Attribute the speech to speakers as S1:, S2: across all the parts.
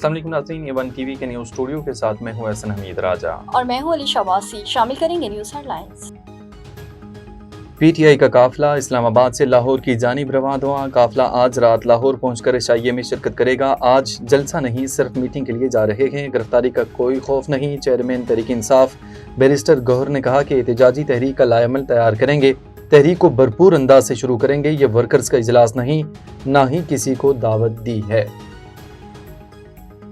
S1: अस्सलाम वालेकुम नाज़रीन, A1 टीवी के न्यूज़ स्टूडियो के साथ मैं हूं एहसन हमीद राजा
S2: और मैं हूं अली शबासी। शामिल करेंगे न्यूज़ हेडलाइंस।
S1: पीटीआई का काफिला इस्लामाबाद से लाहौर की जानिब रवाना हुआ। काफिला आज रात लाहौर पहुंचकर इशाइये में शिरकत करेगा। आज जलसा नहीं, सिर्फ मीटिंग के लिए जा रहे हैं। गिरफ्तारी का कोई खौफ नहीं। चेयरमैन तहरीक इंसाफ बैरिस्टर गौहर ने कहा कि एहतजाजी तहरीक का लाएमल तैयार करेंगे। तहरीक को भरपूर अंदाज से शुरू करेंगे। ये वर्कर्स का इजलास नहीं, ना ही किसी को दावत दी है।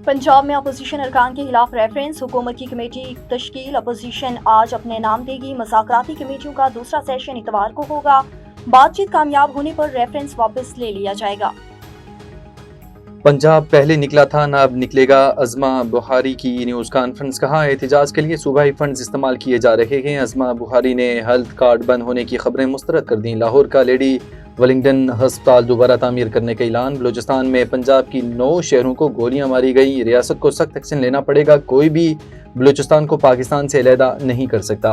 S2: पंजाब में अपोजिशन अरकान के खिलाफ रेफरेंस, हुकूमत की कमेटी तश्कील। अपोजिशन आज अपने नाम देगी। मुज़ाकराती कमेटियों का दूसरा सेशन इतवार को होगा। बातचीत कामयाब होने पर रेफरेंस वापस ले लिया जाएगा।
S1: पंजाब पहले निकला था, ना अब निकलेगा। अज़मा बुखारी की न्यूज़ कॉन्फ्रेंस। कहा एहतजाज के लिए सूबाई फंड्स इस्तेमाल किए जा रहे हैं। अज़मा बुखारी ने हेल्थ कार्ड बंद होने की खबरें मुस्तरद कर दी। लाहौर का लेडी वेलिंगटन अस्पताल दोबारा तामीर करने का ऐलान। बलूचिस्तान में पंजाब की 9 शहरों को गोलियां मारी गई। रियासत को सख्त एक्शन लेना पड़ेगा। कोई भी बलूचिस्तान को पाकिस्तान से अलहदा नहीं कर सकता।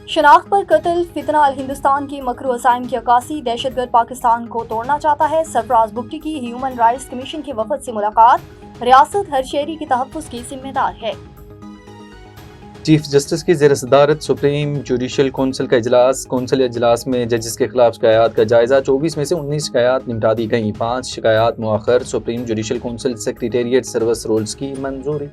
S2: शनाख्त पर कत्ल, फितना अल हिंदुस्तान की मकरू असाइम की अक्कासी। दहशतगर्द पाकिस्तान को तोड़ना चाहता है। सरफराज बुगटी की ह्यूमन राइट्स कमीशन के वफद से मुलाकात। रियासत हर शहरी के तहफ़्फ़ुज़ की जिम्मेदार है।
S1: चीफ जस्टिस की ज़ेर सदारत सुप्रीम जुडिशल कौंसिल का इजलास। कौंसिल इजलास में जजेस के खिलाफ शिकायत का जायजा। 24 में से 19 शिकायत निपटा दी गई। 5 शिकायत मुअख्खर। Supreme judicial council secretariat service rules की मंजूरी।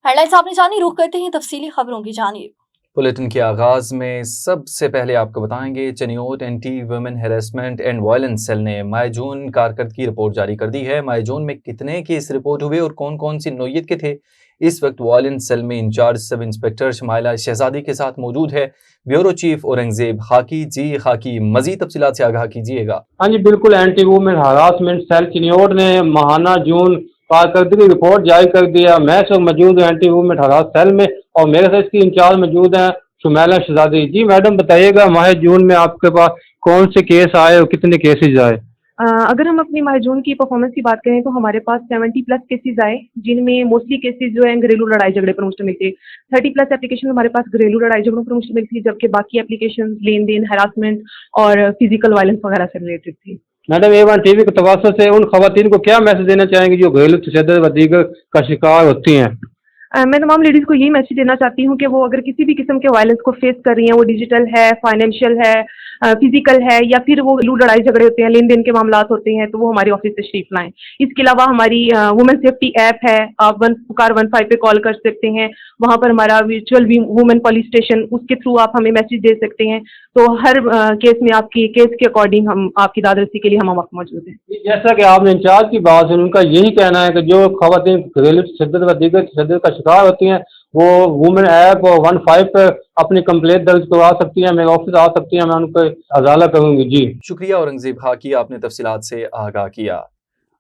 S2: हेडलाइंस आपने जानी, रुख करते हैं तफसीली खबरों की जानिब।
S1: बुलेटिन के आगाज में सबसे पहले आपको बताएंगे Chiniot anti women harassment and violence cell ने माह जून कारकर्दगी रिपोर्ट जारी कर दी है। माह जून में कितने केस रिपोर्ट हुए और कौन कौन सी नौयत के थे, इस वक्त वायलेंस सेल में इंचार्ज सब इंस्पेक्टर शमाइला शहजादी के साथ मौजूद है ब्यूरो चीफ औरंगजेब खाकी। जी खाकी, मजीद तफसीलात से आगाह कीजिएगा।
S3: हाँ जी बिल्कुल, anti women harassment cell Chiniot ने माहाना जून कारकर्दगी रिपोर्ट जारी कर दिया। मैं सब मौजूद हूँ एंटी वुमेन हरास सेल में और मेरे साथ इसकी इंचार्ज मौजूद हैं शुमैला शहजादी। जी मैडम बताइएगा, माह जून में आपके पास कौन से केस आए और कितने केसेज आए?
S4: अगर हम अपनी माह जून की परफॉर्मेंस की बात करें तो हमारे पास 70+ केसेस आए, जिनमें मोस्टली केसेस जो हैं घरेलू लड़ाई झगड़े पर मुश्तमिल थे। 30+ एप्लीकेशन हमारे पास घरेलू लड़ाई झगड़ों पर मुश्तमिल थी, जबकि बाकी एप्लीकेशन लेन देन, हरासमेंट और फिजिकल वायलेंस वगैरह से रिलेटेड थी।
S3: मैडम A1 टीवी के तवज्जो से उन खवातीन को क्या मैसेज देना चाहेंगे जो घरेलू तशद्दुद व दीगर का शिकार होती हैं?
S4: मैं तमाम लेडीज़ को यही मैसेज देना चाहती हूँ कि वो अगर किसी भी किस्म के वायलेंस को फेस कर रही हैं, वो डिजिटल है, फाइनेंशियल है, फिजिकल है, या फिर वो लड़ाई झगड़े होते हैं, लेन देन के मामलात होते हैं, तो वो हमारे ऑफिस से तशरीफ लाएं। इसके अलावा हमारी वुमेन सेफ्टी ऐप है, आप पुकार 15 पे कॉल कर सकते हैं। वहाँ पर हमारा वर्चुअल वुमेन पुलिस स्टेशन, उसके थ्रू आप हमें मैसेज दे सकते हैं। तो हर केस में आपकी केस के अकॉर्डिंग हम आपकी दादरसी के लिए हम वक्त मौजूद हैं।
S3: जैसा कि आपने इंचार्ज की बात सुनी, उनका यही कहना है कि जो खवातीन घरेलू तशद्दुद व दीगर तशद्दुद का शिकार होती हैं वो वुमेन ऐप और 15 पर अपनी कंप्लेंट दर्ज करवा सकती हैं, मेरे ऑफिस आ सकती हैं, मैं उनको अजाला करूंगी। जी
S1: शुक्रिया औरंगजेब खाकी, आपने तफसीलात से आगाह किया।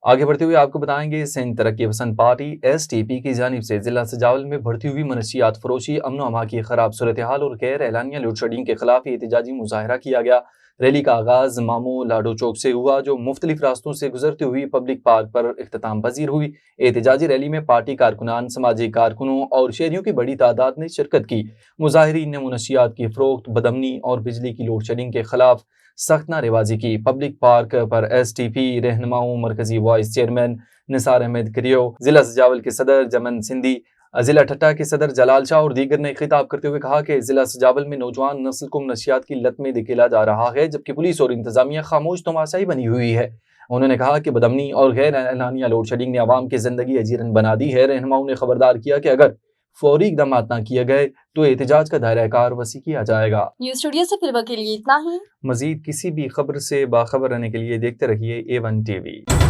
S1: आगे बढ़ते हुए आपको बताएंगे सिंध तरक्की पसंद पार्टी STP की जानिब से जिला सजावल में बढ़ती हुई मनशियात फरोशी, अमन अमा की खराब सूरत हाल और गैर एलानिया लोड शेडिंग के खिलाफ एहतजाजी मुजाहरा किया गया। रैली का आगाज मामू लाडो चौक से हुआ, जो मुख्तलिफ रास्तों से गुजरती हुई पब्लिक पार्क पर इख्तिताम पजीर हुई। एहतजाजी रैली में पार्टी कारकुनान, समाजी कारकुनों और शहरियों की बड़ी तादाद ने शिरकत की। मुजाहिरीन ने मनशियात की फरोख्त, बदमनी और बिजली की लोड शेडिंग के खिलाफ सख्त नारेबाजी की। पब्लिक पार्क पर STP रहनुमाओं, मरकजी वाइस चेयरमैन निसार अहमद करियो, जिला सजावल के सदर जमन सिंधी, जिला ठट्टा के सदर जलाल शाह और दीगर ने खिताब करते हुए कहा कि जिला सजावल में नौजवान नस्ल को नशियात की लत में धकेला जा रहा है, जबकि पुलिस और इंतजामिया खामोश तमाशाई बनी हुई है। उन्होंने कहा कि बदमनी और गैर एलानिया लोड शेडिंग ने आवाम की जिंदगी अजीरन बना दी है। रहनुमाओं ने खबरदार किया कि अगर फौरी इकदाम न किए गए तो एहतजाज का दायरा कार वसी किया जाएगा।
S2: न्यूज़ स्टूडियो से फिलहाल के लिए इतना ही।
S1: मजीद किसी भी खबर से बाखबर रहने के लिए देखते रहिए A1 TV।